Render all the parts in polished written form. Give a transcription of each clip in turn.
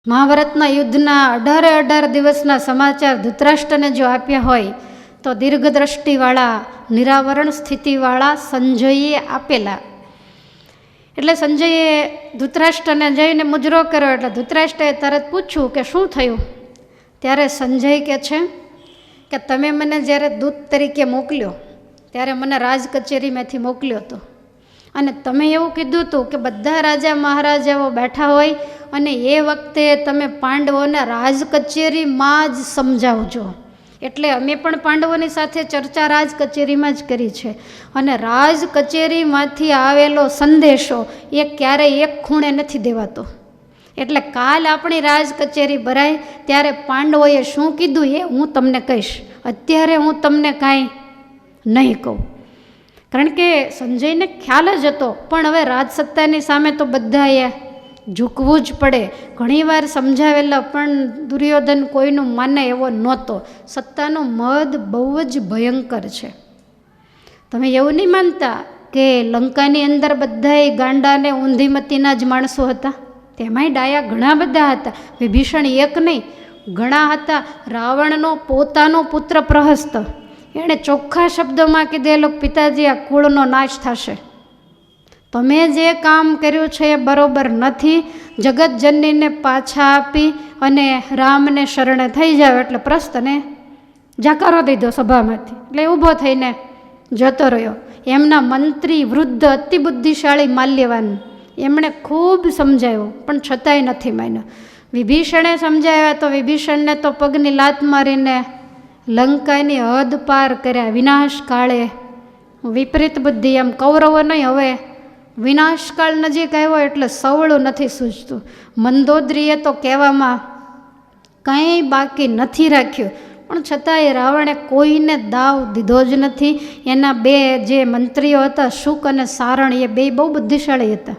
મહાભારતના યુદ્ધના 18 દિવસના સમાચાર ધૃતરાષ્ટ્રને જો આપ્યા હોય તો દીર્ઘદ્રષ્ટિવાળા નિરાવરણ સ્થિતિવાળા સંજયે આપેલા. એટલે સંજયે ધૃતરાષ્ટ્રને જઈને મુજરો કર્યો. એટલે ધૃતરાષ્ટ્રએ તરત પૂછ્યું કે શું થયું. ત્યારે સંજય કહે છે કે તમે મને જ્યારે દૂત તરીકે મોકલ્યો ત્યારે મને રાજ કચેરીમાંથી મોકલ્યો હતો અને તમે એવું કીધું હતું કે બધા રાજા મહારાજાઓ બેઠા હોય અને એ વખતે તમે પાંડવોને રાજ કચેરીમાં જ સમજાવજો. એટલે અમે પણ પાંડવોની સાથે ચર્ચા રાજ કચેરીમાં જ કરી છે અને રાજ કચેરીમાંથી આવેલો સંદેશો એ ક્યારેય એક ખૂણે નથી દેવાતો. એટલે કાલ આપણી રાજ કચેરી ભરાય ત્યારે પાંડવોએ શું કીધું એ હું તમને કહીશ. અત્યારે હું તમને કાંઈ નહીં કહું, કારણ કે સંજયને ખ્યાલ જ હતો પણ હવે રાજસત્તાની સામે તો બધાએ ઝૂકવું જ પડે. ઘણીવાર સમજાવેલા પણ દુર્યોધન કોઈનું માને એવો નહોતો. સત્તાનો મદ બહુ જ ભયંકર છે. તમે એવું નહીં માનતા કે લંકાની અંદર બધાય ગાંડા ને ઊંધીમતીના જ માણસો હતા. તેમાંય ડાયા ઘણા બધા હતા. વિભીષણ એક નહીં, ઘણા હતા. રાવણનો પોતાનો પુત્ર પ્રહસ્ત, એણે ચોખ્ખા શબ્દોમાં કીધેલું પિતાજી આ કુળનો નાશ થશે. તમે જે કામ કર્યું છે એ બરોબર નથી. જગતજનનીને પાછા આપી અને રામને શરણે થઈ જાવ. એટલે પ્રસ્થને જાકારો દીધો સભામાંથી. એટલે ઊભો થઈને જતો રહ્યો. એમના મંત્રી વૃદ્ધ અતિ બુદ્ધિશાળી માલ્યવાન એમણે ખૂબ સમજાવ્યું પણ છતાંય નથી માન્યો. વિભીષણે સમજાવ્યા તો વિભીષણને તો પગની લાત મારીને લંકાની હદ પાર કર્યા. વિનાશકાળે વિપરીત બુદ્ધિ, એમ કૌરવો નહીં. હવે વિનાશકાળ નજીક આવ્યો એટલે સવળું નથી સૂઝતું. મંદોદરીએ તો કહેવામાં કંઈ બાકી નથી રાખ્યું પણ છતાંય રાવણે કોઈને દાવ દીધો જ નથી. એના બે જે મંત્રીઓ હતા શુક અને સારણ એ બે બહુ બુદ્ધિશાળી હતા.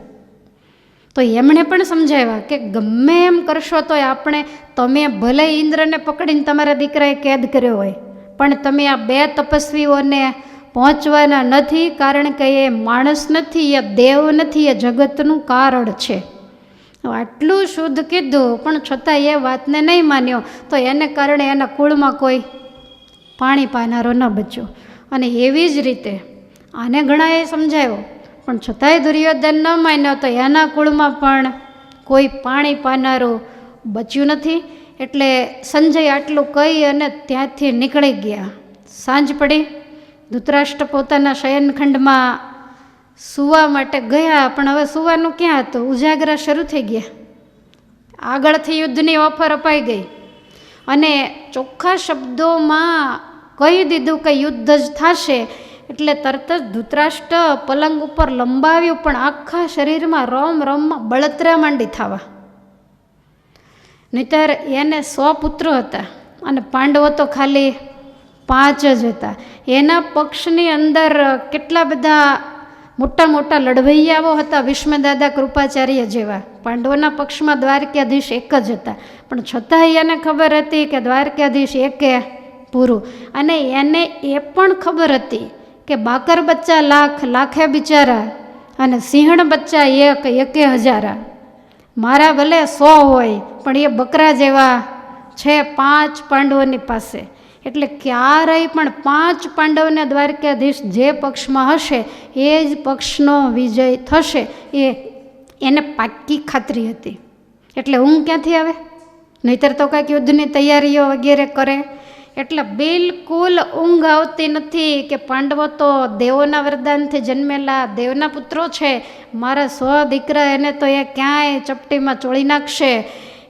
તો એમણે પણ સમજાવ્યા કે ગમે એમ કરશો તો આપણે, તમે ભલે ઇન્દ્રને પકડીને તમારા દીકરાએ કેદ કર્યો હોય પણ તમે આ બે તપસ્વીઓને પહોંચવાના નથી, કારણ કે એ માણસ નથી, એ દેવ નથી, એ જગતનું કારણ છે. આટલું શુદ્ધ કીધું પણ છતાં એ વાતને નહીં માન્યો તો એને કારણે એના કુળમાં કોઈ પાણી પાનારો ન બચ્યો. અને એવી જ રીતે આને ઘણાએ સમજાવ્યો પણ છતાંય દુર્યોધન ન માન્યો તો એના કુળમાં પણ કોઈ પાણી પાનારું બચ્યું નથી. એટલે સંજય આટલું કહી અને ત્યાંથી નીકળી ગયા. સાંજ પડી. ધૃતરાષ્ટ્ર પોતાના શયનખંડમાં સૂવા માટે ગયા પણ હવે સૂવાનું ક્યાં હતું, ઉજાગરા શરૂ થઈ ગયા. આગળથી યુદ્ધની ઓફર અપાઈ ગઈ અને ચોખ્ખા શબ્દોમાં કહી દીધું કે યુદ્ધ જ થશે. એટલે તરત જ ધૃતરાષ્ટ્ર પલંગ ઉપર લંબાવ્યું પણ આખા શરીરમાં રોમમાં બળતરા માંડી થવા. નહીતર એને 100 પુત્રો હતા અને પાંડવો તો ખાલી 5 જ હતા. એના પક્ષની અંદર કેટલા બધા મોટા મોટા લડવૈયાઓ હતા, ભીષ્મદાદા કૃપાચાર્ય જેવા. પાંડવોના પક્ષમાં દ્વારકાધીશ એક જ હતા પણ છતાંય એને ખબર હતી કે દ્વારકાધીશ એકે પૂરું. અને એને એ પણ ખબર હતી કે બાકર બચ્ચા લાખે બિચારા અને સિંહણ બચ્ચા એકે હજારા. મારા ભલે 100 હોય પણ એ બકરા જેવા છે 5 પાંડવોની પાસે. એટલે ક્યારેય પણ 5 પાંડવને દ્વારકાધીશ જે પક્ષમાં હશે એ જ પક્ષનો વિજય થશે, એને પાક્કી ખાતરી હતી. એટલે ઊંઘ ક્યાંથી આવે, નહીતર તો કાંઈક યુદ્ધની તૈયારીઓ વગેરે કરે. એટલે બિલકુલ ઊંઘ આવતી નથી કે પાંડવો તો દેવોના વરદાનથી જન્મેલા દેવના પુત્રો છે, મારા 100 દીકરા એને તો એ ક્યાંય ચપટીમાં ચોળી નાખશે.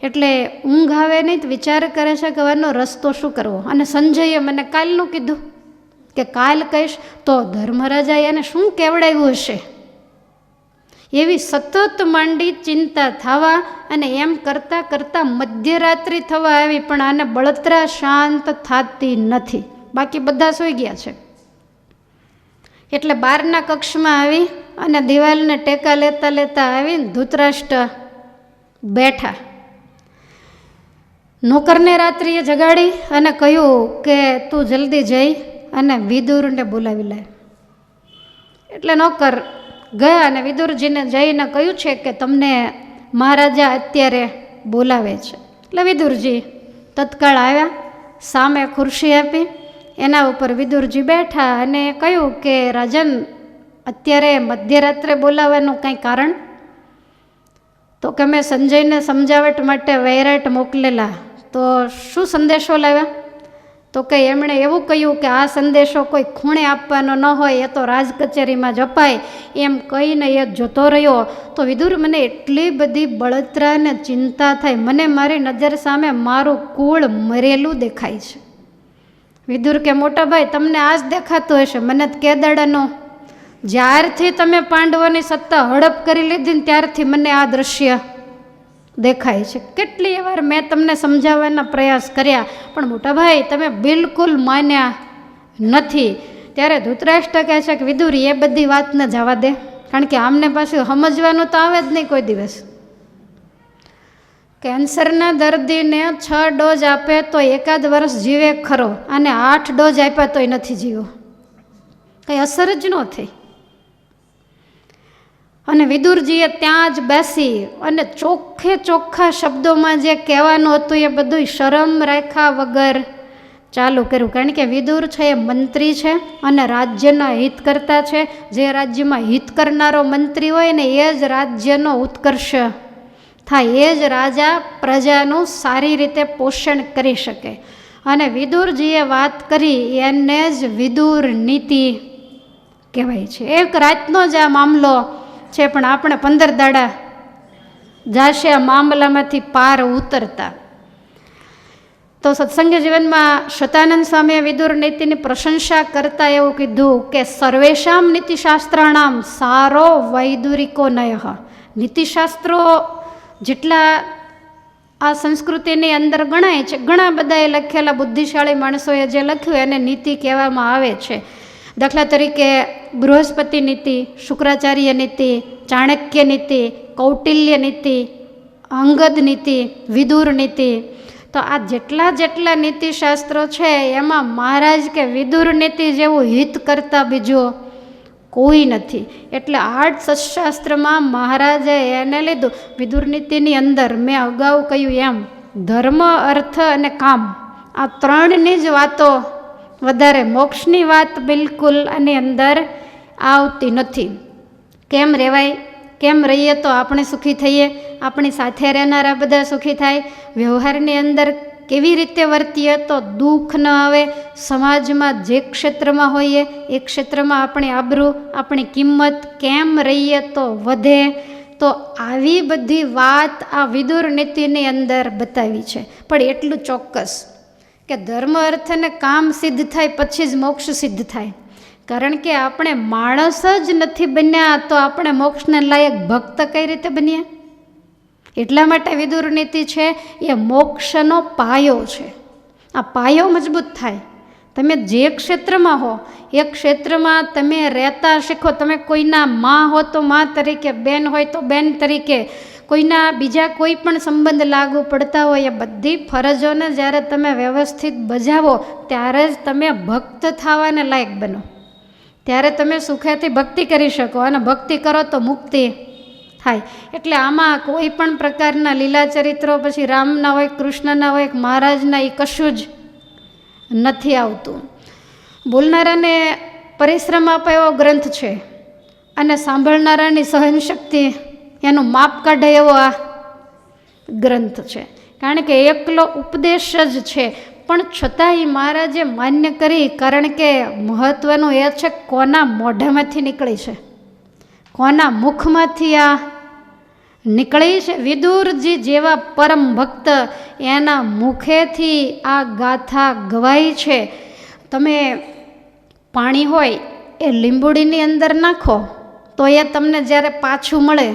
એટલે ઊંઘ આવે નહીં તો વિચાર કરે છે કે આનો રસ્તો શું કરવો. અને સંજયે મને કાલનું કીધું કે કાલ કહીશ તો ધર્મરાજાએ એને શું કેવડાવ્યું હશે. એવી સતત માંડી ચિંતા થવા અને એમ કરતાં કરતાં મધ્યરાત્રિ થવા આવી પણ આને બળતરા શાંત થતી નથી. બાકી બધા સૂઈ ગયા છે. એટલે બહારના કક્ષમાં આવી અને દિવાલને ટેકા લેતા લેતા આવીને ધૃતરાષ્ટ્ર બેઠા. નોકરને રાત્રિએ જગાડી અને કહ્યું કે તું જલ્દી જઈ અને વિદુરને બોલાવી લે. એટલે નોકર ગયા અને વિદુરજીને જઈને કહ્યું છે કે તમને મહારાજા અત્યારે બોલાવે છે. એટલે વિદુરજી તત્કાળ આવ્યા, સામે ખુરશી આપી, એના ઉપર વિદુરજી બેઠા અને કહ્યું કે રાજન, અત્યારે મધ્યરાત્રે બોલાવવાનું કંઈ કારણ? તો કે મેં સંજયને સમજાવટ માટે વૈરાટ મોકલેલા, તો શું સંદેશો લાવ્યા? તો કે એમણે એવું કહ્યું કે આ સંદેશો કોઈ ખૂણે આપવાનો ન હોય, એ તો રાજ કચેરીમાં જ અપાય, એમ કહીને એ જતો રહ્યો. તો વિદુર, મને એટલી બધી બળતરા અને ચિંતા થાય, મને મારી નજર સામે મારું કુળ મરેલું દેખાય છે. વિદુર કે મોટા ભાઈ, તમને આ જ દેખાતું હશે, મને જ કેદાડાનો. જ્યારથી તમે પાંડવોની સત્તા હડપ કરી લીધી ને ત્યારથી મને આ દ્રશ્ય દેખાય છે. કેટલી વાર મેં તમને સમજાવવાના પ્રયાસ કર્યા, પણ મોટા ભાઈ તમે બિલકુલ માન્યા નથી. ત્યારે ધૃતરાષ્ટ્ર કહે છે કે વિદુર, એ બધી વાત ન જવા દે, કારણ કે આમને પાછું સમજવાનું તો આવે જ નહીં કોઈ દિવસ. કેન્સરના દર્દીને 6 ડોઝ આપે તો એકાદ વર્ષ જીવે ખરો, અને 8 ડોઝ આપ્યા તોય નથી જીવો, કંઈ અસર જ ન થઈ. અને વિદુરજીએ ત્યાં જ બેસી અને ચોખ્ખા શબ્દોમાં જે કહેવાનું હતું એ બધું શરમ રાખ્યા વગર ચાલુ કર્યું. કારણ કે વિદુર છે એ મંત્રી છે અને રાજ્યના હિતકર્તા છે. જે રાજ્યમાં હિત કરનારો મંત્રી હોય ને એ જ રાજ્યનો ઉત્કર્ષ થાય, એ જ રાજા પ્રજાનું સારી રીતે પોષણ કરી શકે. અને વિદુરજીએ વાત કરી એને જ વિદુર નીતિ કહેવાય છે. એક રાતનો જ આ મામલો છે, પણ આપણે 15 દાડા જાશે આ મામલામાંથી પાર ઉતરતા. તો સત્સંગ જીવનમાં શતાનંદ સ્વામીએ વિદુર નીતિની પ્રશંસા કરતા એવું કીધું કે સર્વેશામ નીતિશાસ્ત્રાણામ સારો વૈદુરિકો નય. નીતિશાસ્ત્રો જેટલા આ સંસ્કૃતિની અંદર ગણાય છે, ઘણા બધાએ લખેલા બુદ્ધિશાળી માણસોએ જે લખ્યું એને નીતિ કહેવામાં આવે છે. દાખલા તરીકે બૃહસ્પતિ નીતિ, શુક્રાચાર્ય નીતિ, ચાણક્ય નીતિ, કૌટિલ્ય નીતિ, અંગદ નીતિ, વિદુર નીતિ. તો આ જેટલા નીતિશાસ્ત્રો છે એમાં મહારાજ કે વિદુર નીતિ જેવું હિત કરતા બીજું કોઈ નથી. એટલે આઠ સત્શાસ્ત્રમાં મહારાજે એને લીધું. વિદુર નીતિની અંદર મેં અગાઉ કહ્યું એમ ધર્મ, અર્થ અને કામ, આ 3ની જ વાતો વધારે, મોક્ષની વાત બિલકુલ આની અંદર આવતી નથી. કેમ રહેવાય, કેમ રહીએ તો આપણે સુખી થઈએ, આપણી સાથે રહેનારા બધા સુખી થાય, વ્યવહારની અંદર કેવી રીતે વર્તીએ તો દુઃખ ન આવે, સમાજમાં જે ક્ષેત્રમાં હોઈએ એ ક્ષેત્રમાં આપણી આબરૂ, આપણી કિંમત કેમ રહીએ તો વધે. તો આવી બધી વાત આ વિદુર નીતિની અંદર બતાવી છે. પણ એટલું ચોક્કસ કે ધર્મ, અર્થ અને કામ સિદ્ધ થાય પછી જ મોક્ષ સિદ્ધ થાય. કારણ કે આપણે માણસ જ નથી બન્યા તો આપણે મોક્ષને લાયક ભક્ત કઈ રીતે બન્યા? એટલા માટે વિદુર નીતિ છે એ મોક્ષનો પાયો છે. આ પાયો મજબૂત થાય. તમે જે ક્ષેત્રમાં હો એ ક્ષેત્રમાં તમે રહેતા શીખો. તમે કોઈના માં હો તો માં તરીકે, બેન હોય તો બેન તરીકે, કોઈના બીજા કોઈ પણ સંબંધ લાગુ પડતા હોય એ બધી ફરજોને જ્યારે તમે વ્યવસ્થિત બજાવો ત્યારે જ તમે ભક્ત થવાને લાયક બનો. ત્યારે તમે સુખેથી ભક્તિ કરી શકો, અને ભક્તિ કરો તો મુક્તિ થાય. એટલે આમાં કોઈ પણ પ્રકારના લીલા ચરિત્રો પછી રામના હોય, કૃષ્ણના હોય, મહારાજના, એ કશું જ નથી આવતું. બોલનારાને પરિશ્રમ આપે એવો ગ્રંથ છે, અને સાંભળનારાની સહનશક્તિ એનું માપ કાઢે એવો આ ગ્રંથ છે. કારણ કે એકલો ઉપદેશ જ છે, પણ છતાંય મહારાજે માન્ય કરી. કારણ કે મહત્વનું એ છે કોના મોઢામાંથી નીકળી છે, કોના મુખમાંથી આ નીકળી છે. વિદુરજી જેવા પરમ ભક્ત એના મુખેથી આ ગાથા ગવાય છે. તમે પાણી હોય એ લીંબુડીની અંદર નાખો તો એ તમને જ્યારે પાછું મળે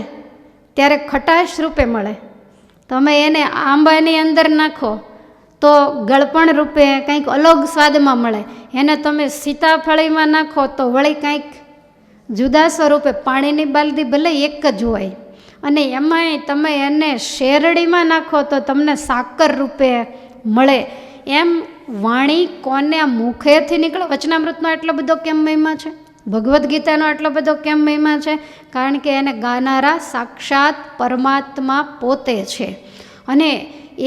ત્યારે ખટાશ રૂપે મળે. તમે એને આંબાની અંદર નાખો તો ગળપણ રૂપે કંઈક અલગ સ્વાદમાં મળે. એને તમે સીતાફળીમાં નાખો તો વળી કંઈક જુદા સ્વરૂપે. પાણીની બાલદી ભલે એક જ હોય, અને એમાંય તમે એને શેરડીમાં નાખો તો તમને સાકર રૂપે મળે. એમ વાણી કોને મુખેથી નીકળે. વચનામૃતનો એટલો બધો કેમ મહિમા છે, ભગવદ્ ગીતાનો એટલો બધો કેમ મહિમા છે? કારણ કે એને ગાનારા સાક્ષાત પરમાત્મા પોતે છે. અને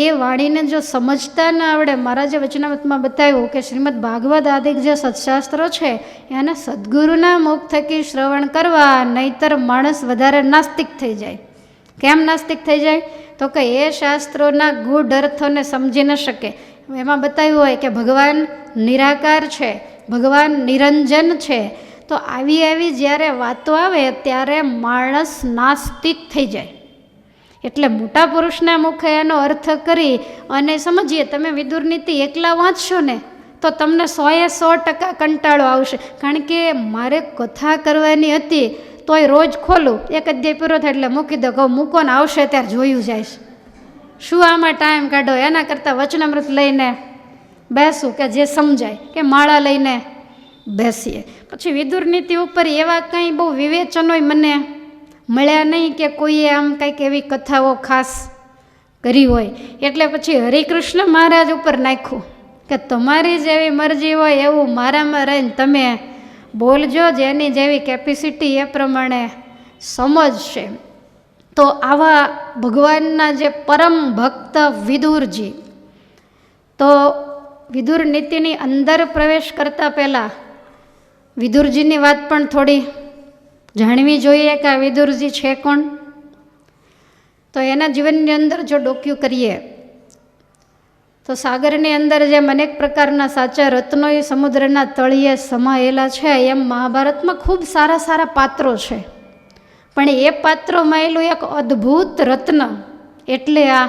એ વાણીને જો સમજતા ન આવડે, મહારાજે વચનામૃતમાં બતાવ્યું કે શ્રીમદ ભાગવત આદિક જે સત્શાસ્ત્રો છે એને સદગુરુના મુખ થકી શ્રવણ કરવા, નહીતર માણસ વધારે નાસ્તિક થઈ જાય. કેમ નાસ્તિક થઈ જાય? તો કે એ શાસ્ત્રોના ગૂઢ અર્થોને સમજી ન શકે. એમાં બતાવ્યું હોય કે ભગવાન નિરાકાર છે, ભગવાન નિરંજન છે, તો આવી જ્યારે વાતો આવે ત્યારે માણસ નાસ્તિક થઈ જાય. એટલે મોટા પુરુષના મુખે એનો અર્થ કરી અને સમજીએ. તમે વિદુર નીતિ એકલા વાંચશો ને તો તમને 100% કંટાળો આવશે. કારણ કે મારે કથા કરવાની હતી તોય રોજ ખોલું, એક અધ્યાય પૂરો થાય એટલે મૂકી દો, કહું મૂકો ને આવશે ત્યારે જોયું જાય. શું આમાં ટાઈમ કાઢો? એના કરતાં વચનામૃત લઈને બેસું કે જે સમજાય, કે માળા લઈને બેસીએ. પછી વિદુર નીતિ ઉપર એવા કંઈ બહુ વિવેચનોય મને મળ્યા નહીં કે કોઈએ આમ કંઈક એવી કથાઓ ખાસ કરી હોય. એટલે પછી હરિકૃષ્ણ મહારાજ ઉપર નાખ્યું કે તમારી જેવી મરજી હોય એવું મારામાં રહીને તમે બોલજો, જેની જેવી કેપેસિટી એ પ્રમાણે સમજશે. તો આવા ભગવાનના જે પરમ ભક્ત વિદુરજી, તો વિદુર નીતિની અંદર પ્રવેશ કરતાં પહેલાં વિદુરજીની વાત પણ થોડી જાણવી જોઈએ કે આ વિદુરજી છે કોણ. તો એના જીવનની અંદર જો ડોક્યુ કરીએ તો સાગરની અંદર જેમ અનેક પ્રકારના સાચા રત્નો એ સમુદ્રના તળિયે સમાયેલા છે, એમ મહાભારતમાં ખૂબ સારા સારા પાત્રો છે. પણ એ પાત્રોમાં એલું એક અદ્ભુત રત્ન એટલે આ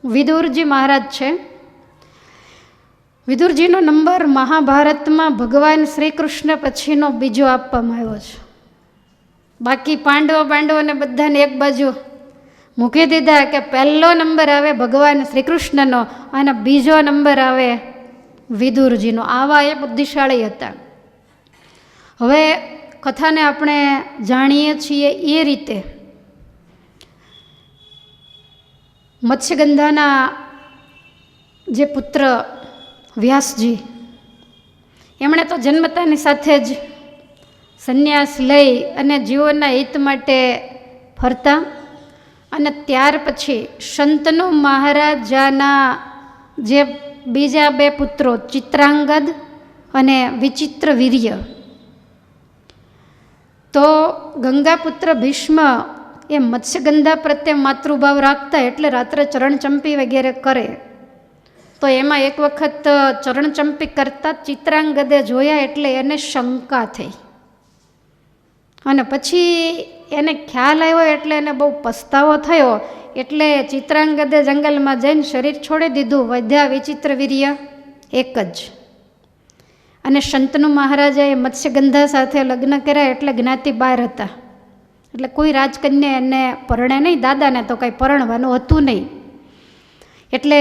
વિદુરજી મહારાજ છે. વિદુરજીનો નંબર મહાભારતમાં ભગવાન શ્રી કૃષ્ણ પછીનો બીજો આપવામાં આવ્યો છે. બાકી પાંડવોને બધાને એક બાજુ મૂકી દીધા કે પહેલો નંબર આવે ભગવાન શ્રી કૃષ્ણનો અને બીજો નંબર આવે વિદુરજીનો. આવા એ બુદ્ધિશાળી હતા. હવે કથાને આપણે જાણીએ છીએ એ રીતે. મત્સ્યગંધાના જે પુત્ર વ્યાસજી, એમણે તો જન્મતાની સાથે જ સંન્યાસ લઈ અને જીવોના હિત માટે ફરતા, અને ત્યાર પછી શંતનુ મહારાજાના જે બીજા બે પુત્રો ચિત્રાંગદ અને વિચિત્રવીર્ય, તો ગંગાપુત્ર ભીષ્મ એ મત્સ્યગંધા પ્રત્યે માતૃભાવ રાખતા, એટલે રાત્રે ચરણચંપી વગેરે કરે. તો એમાં એક વખત ચરણચંપી કરતાં ચિત્રાંગદે જોયા એટલે એને શંકા થઈ, અને પછી એને ખ્યાલ આવ્યો એટલે એને બહુ પસ્તાવો થયો. એટલે ચિત્રાંગદે જંગલમાં જઈને શરીર છોડી દીધું. વધ્યા વિચિત્રવીર્ય એક જ. અને શંતનુ મહારાજાએ મત્સ્યગંધા સાથે લગ્ન કર્યા એટલે જ્ઞાતિ બહાર હતા, એટલે કોઈ રાજકન્યા એને પરણે નહીં. દાદાને તો કંઈ પરણવાનું હતું નહીં. એટલે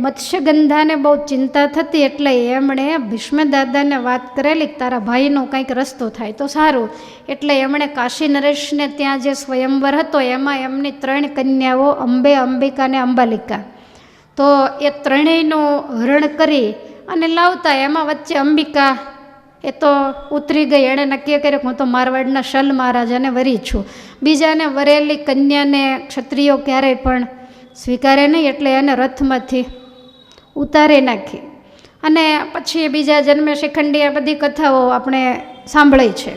મત્સ્યગંધાને બહુ ચિંતા થતી, એટલે એમણે ભીષ્મ દાદાને વાત કરેલી તારા ભાઈનો કંઈક રસ્તો થાય તો સારું. એટલે એમણે કાશી નરેશને ત્યાં જે સ્વયંવર હતો એમાં એમની 3 કન્યાઓ અંબે, અંબિકા અને અંબાલિકા, તો એ ત્રણેયનું હરણ કરી અને લાવતા. એમાં વચ્ચે અંબિકા એ તો ઉતરી ગઈ. એણે નક્કી કર્યું હું તો મારવાડના શલ મહારાજાને વરી છું. બીજાને વરેલી કન્યાને ક્ષત્રિયો ક્યારેય પણ સ્વીકારે નહીં, એટલે એને રથમાંથી ઉતારી નાખી. અને પછી બીજા જન્મે શિખંડી, આ બધી કથાઓ આપણે સાંભળી છે.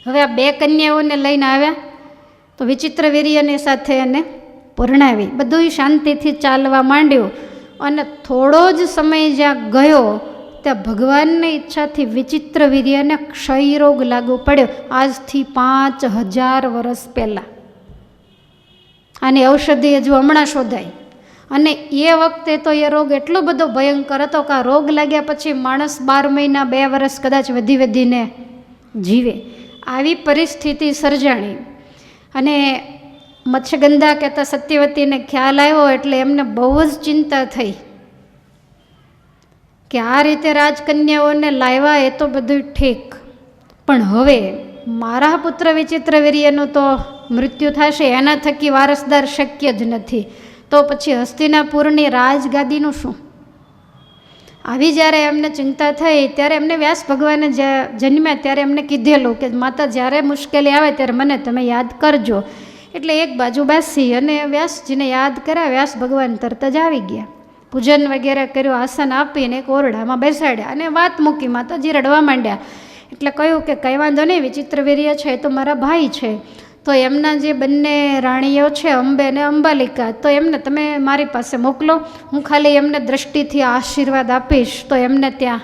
હવે આ 2 કન્યાઓને લઈને આવ્યા તો વિચિત્રવીર્યની સાથે એને પરણાવી. બધું શાંતિથી ચાલવા માંડ્યું. અને થોડો જ સમય જ્યાં ગયો ત્યાં ભગવાનની ઈચ્છાથી વિચિત્રવીર્યને ક્ષયરોગ લાગુ પડ્યો. આજથી 5000 વર્ષ પહેલાં. આની ઔષધિ હજુ હમણાં શોધાય. અને એ વખતે તો એ રોગ એટલો બધો ભયંકર હતો કે આ રોગ લાગ્યા પછી માણસ 12 મહિના 2 વર્ષ કદાચ વધીને જીવે, આવી પરિસ્થિતિ સર્જાણી. અને મત્સ્યગંધા કહેતા સત્યવતીને ખ્યાલ આવ્યો એટલે એમને બહુ જ ચિંતા થઈ કે આ રીતે રાજકન્યાઓને લાવ્યા એ તો બધું ઠીક, પણ હવે મારા પુત્ર વિચિત્રવીર્યનું તો મૃત્યુ થશે, એના થકી વારસદાર શક્ય જ નથી. તો પછી હસ્તિનાપુરની રાજગાદીનું શું? આવી જ્યારે એમને ચિંતા થઈ ત્યારે એમને વ્યાસ ભગવાને જન્મ્યા ત્યારે એમને કીધેલું કે માતા જ્યારે મુશ્કેલી આવે ત્યારે મને તમે યાદ કરજો. એટલે એક બાજુ બેસી અને વ્યાસજીને યાદ કર્યા. વ્યાસ ભગવાન તરત જ આવી ગયા, પૂજન વગેરે કર્યું, આસન આપીને એક ઓરડામાં બેસાડ્યા અને વાત મૂકી. માતાજી રડવા માંડ્યા. એટલે કહ્યું કે કંઈ વાંધો નહીં, વિચિત્રવીર્ય છે તો મારા ભાઈ છે, તો એમના જે બંને રાણીઓ છે અંબે અને અંબાલિકા, તો એમને તમે મારી પાસે મોકલો, હું ખાલી એમને દ્રષ્ટિથી આશીર્વાદ આપીશ તો એમને ત્યાં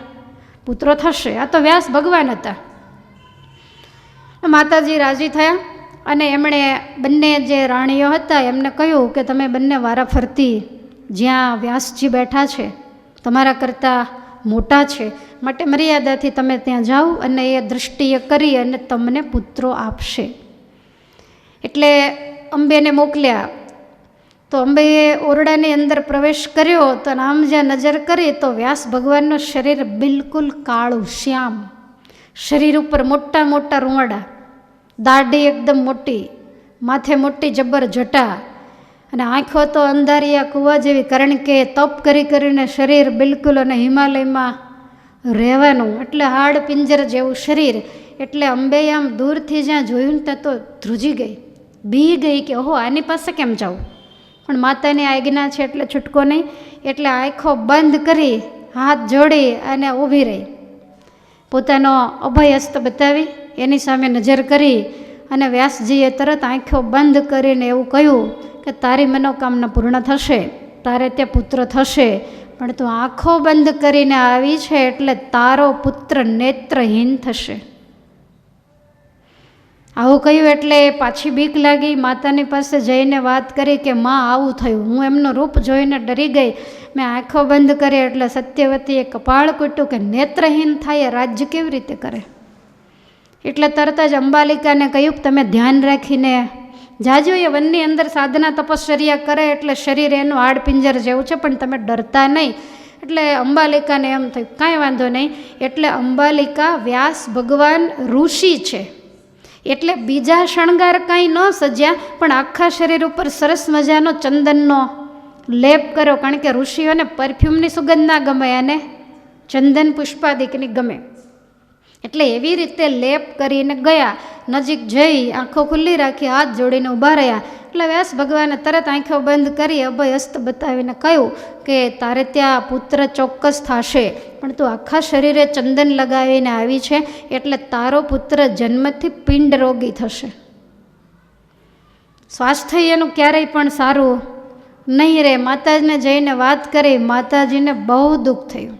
પુત્રો થશે. આ તો વ્યાસ ભગવાન હતા. માતાજી રાજી થયા અને એમણે બંને જે રાણીઓ હતા એમને કહ્યું કે તમે બંને વારાફરતી જ્યાં વ્યાસજી બેઠા છે તમારા કરતાં મોટા છે, માટે મર્યાદાથી તમે ત્યાં જાઓ અને એ દૃષ્ટિએ કરી અને તમને પુત્રો આપશે. એટલે અંબેને મોકલ્યા. તો અંબેએ ઓરડાની અંદર પ્રવેશ કર્યો તો આમ જ્યાં નજર કરી તો વ્યાસ ભગવાનનું શરીર બિલકુલ કાળું શ્યામ, શરીર ઉપર મોટા મોટા રૂંવાડા, દાઢી એકદમ મોટી, માથે મોટી જબર જટા અને આંખો તો અંધારિયા કૂવા જેવી, કારણ કે તપ કરી કરીને શરીર બિલકુલ અને હિમાલયમાં રહેવાનું, એટલે હાડ પિંજર જેવું શરીર. એટલે અંબે આમ દૂરથી જ્યાં જોયું ને ત્યાં તો ધ્રુજી ગઈ, બી ગઈ કે ઓહો આની પાસે કેમ જાઉં, પણ માતાની આજ્ઞા છે એટલે છૂટકો નહીં. એટલે આંખો બંધ કરી હાથ જોડી અને ઊભી રહી, પોતાનો અભયહસ્ત બતાવી એની સામે નજર કરી અને વ્યાસજીએ તરત આંખો બંધ કરીને એવું કહ્યું કે તારી મનોકામના પૂર્ણ થશે, તારે ત્યાં પુત્ર થશે, પણ તું આંખો બંધ કરીને આવી છે એટલે તારો પુત્ર નેત્રહીન થશે. આવું કહ્યું એટલે પાછી બીક લાગી. માતાની પાસે જઈને વાત કરી કે માં આવું થયું, હું એમનું રૂપ જોઈને ડરી ગઈ, મેં આંખો બંધ કરી. એટલે સત્યવતીએ કપાળ કૂટ્યું કે નેત્રહીન થાય એ રાજ્ય કેવી રીતે કરે. એટલે તરત જ અંબાલિકાને કહ્યું કે તમે ધ્યાન રાખીને જાજો, એ વનની અંદર સાધના તપશ્ચર્યા કરે એટલે શરીર એનું હાડપિંજર જેવું છે, પણ તમે ડરતા નહીં. એટલે અંબાલિકાને એમ થયું કાંઈ વાંધો નહીં. એટલે અંબાલિકા વ્યાસ ભગવાન ઋષિ છે એટલે બીજા શણગાર કાંઈ ન સજ્યા, પણ આખા શરીર ઉપર સરસ મજાનો ચંદનનો લેપ કર્યો, કારણ કે ઋષિઓને પરફ્યુમની સુગંધ ના ગમે અને ચંદન પુષ્પાદિકની ગમે. એટલે એવી રીતે લેપ કરીને ગયા. નજીક જઈ આંખો ખુલ્લી રાખી હાથ જોડીને ઊભા રહ્યા. એટલે વ્યાસ ભગવાને તરત આંખો બંધ કરી અભયહસ્ત બતાવીને કહ્યું કે તારે ત્યાં પુત્ર ચોક્કસ થશે, પણ તું આખા શરીરે ચંદન લગાવીને આવી છે એટલે તારો પુત્ર જન્મથી પિંડ રોગી થશે, સ્વાસ્થ્ય એનું ક્યારેય પણ સારું નહીં રહે. માતાજીને જઈને વાત કરી, માતાજીને બહુ દુઃખ થયું.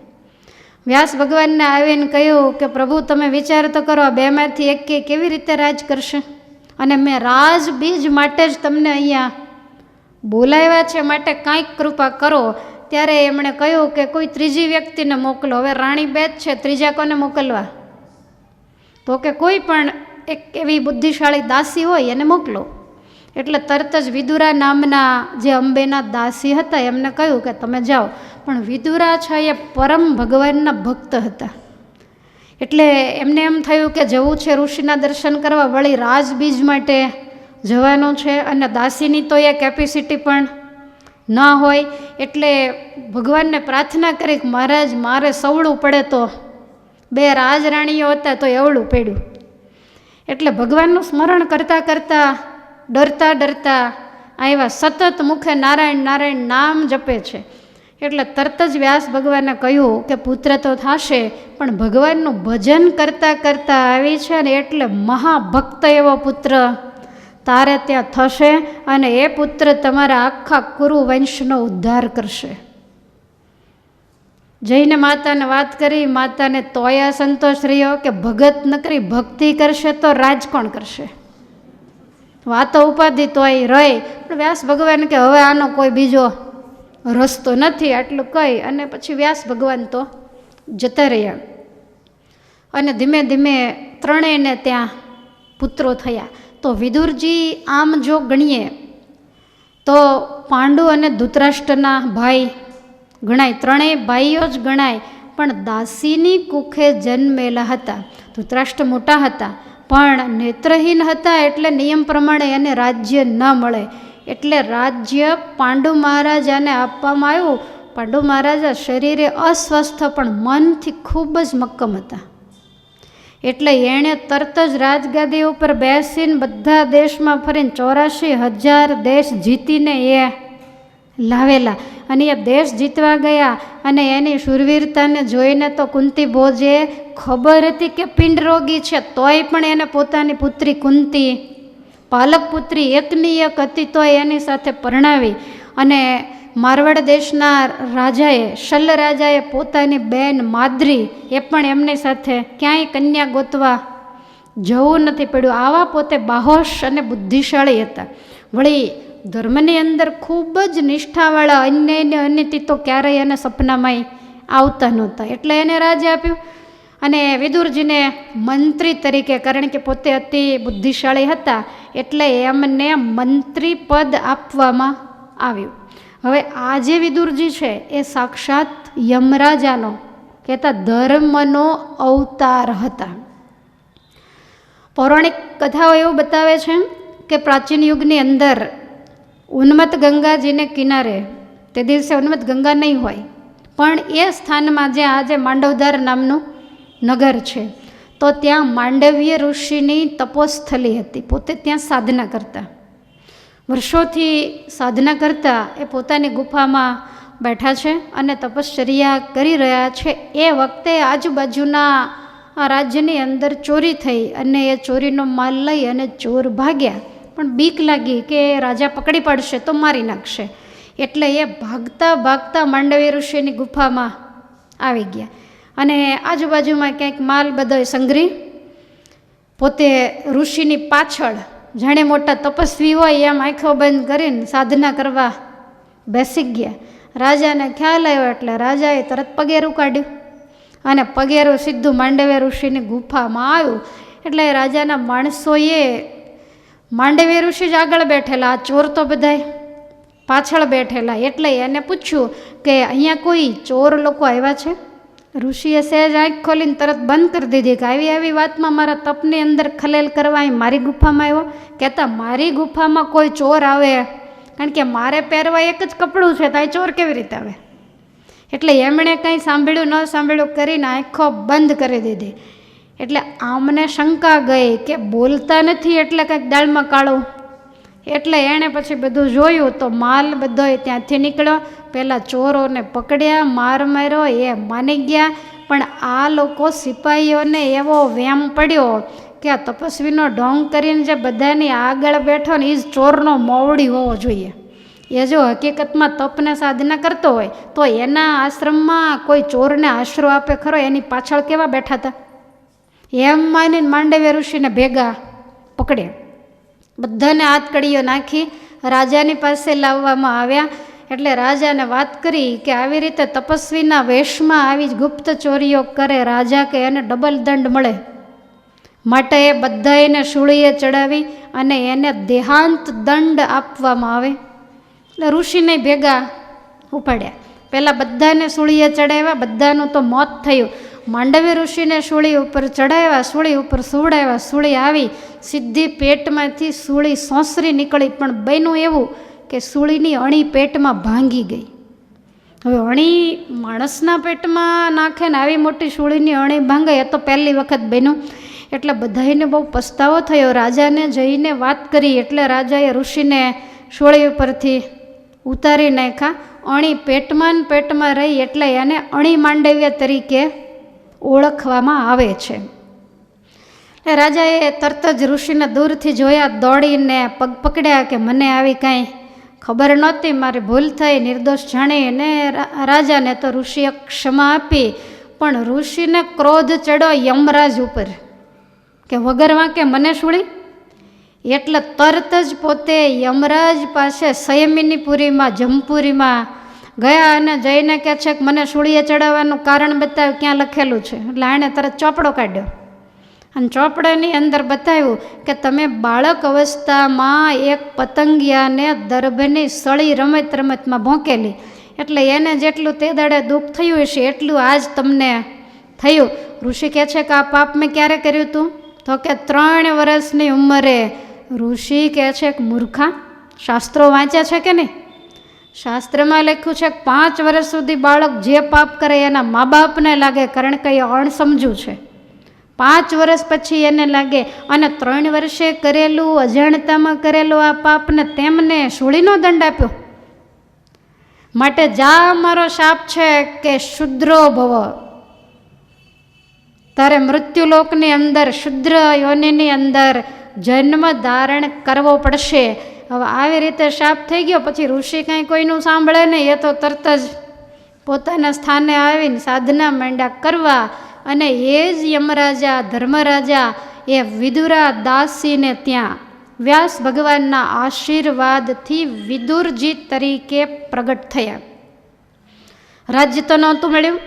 વ્યાસ ભગવાનને આવીને કહ્યું કે પ્રભુ તમે વિચાર તો કરો, આ બેમાંથી એક કેવી રીતે રાજ કરશે, અને મેં રાજ બીજ માટે જ તમને અહીંયા બોલાવ્યા છે, માટે કાંઈક કૃપા કરો. ત્યારે એમણે કહ્યું કે કોઈ ત્રીજી વ્યક્તિને મોકલો. હવે રાણી બે જ છે, ત્રીજા કોને મોકલવા? તો કે કોઈ પણ એક એવી બુદ્ધિશાળી દાસી હોય એને મોકલો. એટલે તરત જ વિદુરા નામના જે અંબેના દાસી હતા એમને કહ્યું કે તમે જાઓ. પણ વિદુરા છે એ પરમ ભગવાનના ભક્ત હતા, એટલે એમને એમ થયું કે જવું છે ઋષિના દર્શન કરવા, વળી રાજબીજ માટે જવાનું છે, અને દાસીની તો એ કેપેસિટી પણ ન હોય. એટલે ભગવાનને પ્રાર્થના કરી કે મહારાજ મારે સવળું પડે તો, બે રાજરાણીઓ હતા તો એવડું પડ્યું. એટલે ભગવાનનું સ્મરણ કરતાં કરતાં ડરતા ડરતા આવ્યા, સતત મુખે નારાયણ નારાયણ નામ જપે છે. એટલે તરત જ વ્યાસ ભગવાને કહ્યું કે પુત્ર તો થશે, પણ ભગવાનનું ભજન કરતાં કરતાં આવી છે ને એટલે મહાભક્ત એવો પુત્ર તારે ત્યાં થશે, અને એ પુત્ર તમારા આખા કુરુવંશનો ઉદ્ધાર કરશે. જઈને માતાને વાત કરી. માતાને તોયા સંતોષ રહ્યો કે ભગત ન કરી ભક્તિ કરશે તો રાજ કોણ કરશે, વાતો ઉપાધિ તોય રહે. પણ વ્યાસ ભગવાન કે હવે આનો કોઈ બીજો રસ્તો નથી, આટલું કહી અને પછી વ્યાસ ભગવાન તો જતા રહ્યા. અને ધીમે ધીમે ત્રણેયને ત્યાં પુત્રો થયા. તો વિદુરજી આમ જો ગણીએ તો પાંડુ અને ધૃતરાષ્ટ્રના ભાઈ ગણાય, ત્રણેય ભાઈઓ જ ગણાય, પણ દાસીની કુખે જન્મેલા હતા. ધૃતરાષ્ટ્ર મોટા હતા પણ નેત્રહીન હતા, એટલે નિયમ પ્રમાણે એને રાજ્ય ન મળે, એટલે રાજ્ય પાંડુ મહારાજાને આપવામાં આવ્યું. પાંડુ મહારાજા શરીરે અસ્વસ્થ પણ મનથી ખૂબ જ મક્કમ હતા, એટલે એણે તરત જ રાજગાદી ઉપર બેસીને બધા દેશમાં ફરીને 84,000 દેશ જીતીને એ લાવેલા. અને એ દેશ જીતવા ગયા અને એની શૂરવીરતાને જોઈને તો કુંતી ભોજે ખબર હતી કે પિંડ રોગી છે, તોય પણ એને પોતાની પુત્રી કુંતી, પાલક પુત્રી એકની એક હતી, તોય એની સાથે પરણાવી. અને મારવાડ દેશના રાજાએ, શલ્લ રાજાએ પોતાની બેન માદ્રી એ પણ એમની સાથે ક્યાંય કન્યા ગોતવા જવું નથી પડ્યું. આવા પોતે બાહોશ અને બુદ્ધિશાળી હતા. વળી ધર્મની અંદર ખૂબ જ નિષ્ઠાવાળા, અન્યાયને અનિતિ તો ક્યારેય એને સપનામાંય આવતા નહોતા. એટલે એને રાજ્ય આપ્યું. અને વિદુરજીને મંત્રી તરીકે, કારણ કે પોતે અતિ બુદ્ધિશાળી હતા એટલે એમને મંત્રી પદ આપવામાં આવ્યું. હવે આ જે વિદુરજી છે એ સાક્ષાત યમરાજાનો કહેતા ધર્મનો અવતાર હતા. પૌરાણિક કથાઓ એવું બતાવે છે કે પ્રાચીન યુગની અંદર ઉન્મત્ત ગંગાજીને કિનારે, તે દિવસે ઉન્મત્ત ગંગા નહીં હોય, પણ એ સ્થાનમાં જે આજે માંડવધાર નામનું નગર છે, તો ત્યાં માંડવ્ય ઋષિની તપોસ્થલી હતી. પોતે ત્યાં સાધના કરતા, વર્ષોથી સાધના કરતા એ પોતાની ગુફામાં બેઠા છે અને તપશ્ચર્યા કરી રહ્યા છે. એ વખતે આજુબાજુના રાજ્યની અંદર ચોરી થઈ અને એ ચોરીનો માલ લઈ અને ચોર ભાગ્યા. પણ બીક લાગી કે રાજા પકડી પાડશે તો મારી નાખશે, એટલે એ ભાગતા ભાગતા માંડવ્ય ઋષિની ગુફામાં આવી ગયા. અને આજુબાજુમાં ક્યાંક માલ બધો સંગ્રહી પોતે ઋષિની પાછળ જાણે મોટા તપસ્વી હોય એમ આંખો બંધ કરીને સાધના કરવા બેસી ગયા. રાજાને ખ્યાલ આવ્યો એટલે રાજાએ તરત પગેરું કાઢ્યું અને પગેરું સીધું માંડવ્ય ઋષિની ગુફામાં આવ્યું. એટલે રાજાના માણસોએ, માંડવ્ય ઋષિ જ આગળ બેઠેલા, આ ચોર તો બધાય પાછળ બેઠેલા, એટલે એને પૂછ્યું કે અહીંયા કોઈ ચોર લોકો આવ્યા છે? ઋષિએ સહેજ આંખ ખોલીને તરત બંધ કરી દીધી કે આવી આવી વાતમાં મારા તપની અંદર ખલેલ કરવા અહીં મારી ગુફામાં આવ્યો? કહેતા મારી ગુફામાં કોઈ ચોર આવે? કારણ કે મારે પહેરવા એક જ કપડું છે, તો અહીં ચોર કેવી રીતે આવે? એટલે એમણે કંઈ સાંભળ્યું ન સાંભળ્યું કરીને આંખો બંધ કરી દીધી. એટલે આમને શંકા ગઈ કે બોલતા નથી એટલે કંઈક દાળમાં કાળું. એટલે એણે પછી બધું જોયું તો માલ બધો ત્યાંથી નીકળ્યો. પહેલાં ચોરોને પકડ્યા, માર માર્યો, એ માની ગયા. પણ આ લોકો સિપાહીઓને એવો વેમ પડ્યો કે આ તપસ્વીનો ઢોંગ કરીને જે બધાની આગળ બેઠો ને એ જ ચોરનો મોવડી હોવો જોઈએ. એ જો હકીકતમાં તપને સાધના કરતો હોય તો એના આશ્રમમાં કોઈ ચોરને આશરો આપે ખરો? એની પાછળ કેવા બેઠા હતા? એમ માનીને માંડવ્ય ઋષિને ભેગા પકડ્યા. બધાને હાથકડીઓ નાખી રાજાની પાસે લાવવામાં આવ્યા. એટલે રાજાને વાત કરી કે આવી રીતે તપસ્વીના વેશમાં આવી જ ગુપ્ત ચોરીઓ કરે રાજા કે એને ડબલ દંડ મળે, માટે એ બધા એને શૂળીએ ચડાવી અને એને દેહાંત દંડ આપવામાં આવે. એટલે ઋષિને ભેગા ઉપાડ્યા. પહેલાં બધાને સૂળીએ ચડાવ્યા, બધાનું તો મોત થયું. માંડવ્ય ઋષિને સૂળી ઉપર ચડાવ્યા, સૂળી ઉપર સુવડાવ્યા. સૂળી આવી સીધી પેટમાંથી સૂળી સોંસરી નીકળી, પણ બન્યું એવું કે સૂળીની અણી પેટમાં ભાંગી ગઈ. હવે અણી માણસના પેટમાં નાખે ને આવી મોટી સૂળીની અણી ભાંગે, એ તો પહેલી વખત બન્યું. એટલે બધાને બહુ પસ્તાવો થયો. રાજાને જઈને વાત કરી એટલે રાજાએ ઋષિને સૂળી ઉપરથી ઉતારી નાખ્યા. અણી પેટમાં રહી એટલે એને અણી માંડવ્ય તરીકે ઓળખવામાં આવે છે. રાજાએ તરત જ ઋષિને દૂરથી જોયા, દોડીને પગ પકડ્યા કે મને આવી કાંઈ ખબર નહોતી, મારી ભૂલ થઈ, નિર્દોષ જાણીને રાજાને તો ઋષિએ ક્ષમા આપી. પણ ઋષિને ક્રોધ ચડ્યો યમરાજ ઉપર કે વગર વાંકે મને સૂળી. એટલે તરત જ પોતે યમરાજ પાસે સંયમિનીપુરીમાં, જમપુરીમાં ગયા અને જઈને કહે છે કે મને સૂળીએ ચડાવવાનું કારણ બતાવ્યું, ક્યાં લખેલું છે? એટલે એણે તરત ચોપડો કાઢ્યો અને ચોપડાની અંદર બતાવ્યું કે તમે બાળક અવસ્થામાં એક પતંગિયાને દર્ભની સળી રમતમાં ભોંકેલી, એટલે એને જેટલું તે દાડે દુઃખ થયું હશે એટલું આજ તમને થયું. ઋષિ કહે છે કે આ પાપ મેં ક્યારે કર્યું હતું? તો કે 3 વર્ષની ઉંમરે. ઋષિ કહે છે કે મૂર્ખા, શાસ્ત્રો વાંચ્યા છે કે નહીં? શાસ્ત્રમાં લખ્યું છે કે 5 વર્ષ સુધી બાળક જે પાપ કરે એના મા બાપને લાગે, કારણ કે એ અણસમજુ છે. 5 વર્ષ પછી એને લાગે અને 3 વર્ષે કરેલું અજાણતામાં કરેલું આ પાપને તેમને શૂળીનો દંડ આપ્યો. માટે જા મારો શાપ છે કે શુદ્રો ભવ, તારે મૃત્યુલોકની અંદર શુદ્ર યોનિની અંદર જન્મ ધારણ કરવો પડશે. હવે આવી રીતે શાપ થઈ ગયો પછી ઋષિ કાંઈ કોઈનું સાંભળે નહીં, એ તો તરત જ પોતાના સ્થાને આવીને સાધના માંડ્યા કરવા. અને એ જ યમરાજા ધર્મરાજા એ વિદુરા દાસીને ત્યાં વ્યાસ ભગવાનના આશીર્વાદથી વિદુરજી તરીકે પ્રગટ થયા. રાજ્ય તો નહોતું મળ્યું,